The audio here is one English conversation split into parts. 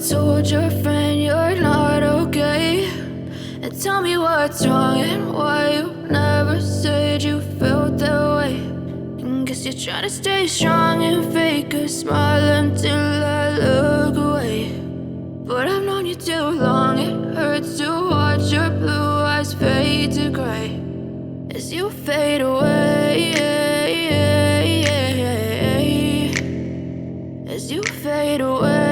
told your friend you're not okay, and tell me what's wrong and why you never said you felt that way. And guess you're trying to stay strong and fake a smile until I look away. But I've known you too long, it hurts to watch your blue eyes fade to gray as you fade away, as you fade away.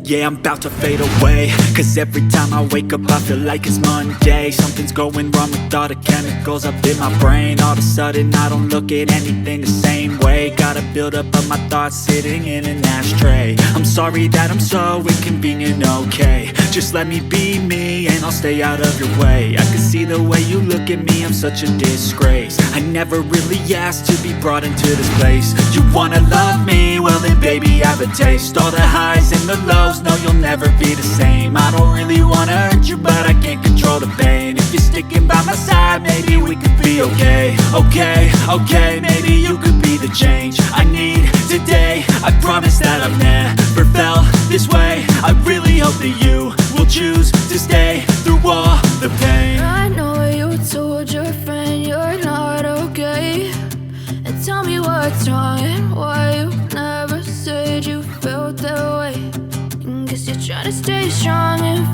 Yeah, I'm about to fade away, cause every time I wake up I feel like it's Monday. Something's going wrong with all the chemicals up in my brain. All of a sudden I don't look at anything the same way. Got a buildup of my thoughts sitting in an ashtray. I'm sorry that I'm so inconvenient, okay. Just let me be me and I'll stay out of your way. I can see the way you look at me, I'm such a disgrace. I never really asked to be brought into this place. You wanna love me? Well then baby I have a taste. All the highs and the lows, no you'll never be the same. I don't really wanna hurt you but I can't control the pain. If you're sticking by my side maybe we could be okay. Okay, maybe you could be the change I need today. I promise that I've never felt this way. I really hope that you will choose to stay through all the pain. I know you told your friend you're not okay, and tell me what's wrong and why you never said you felt that way. And guess you're trying to stay strong and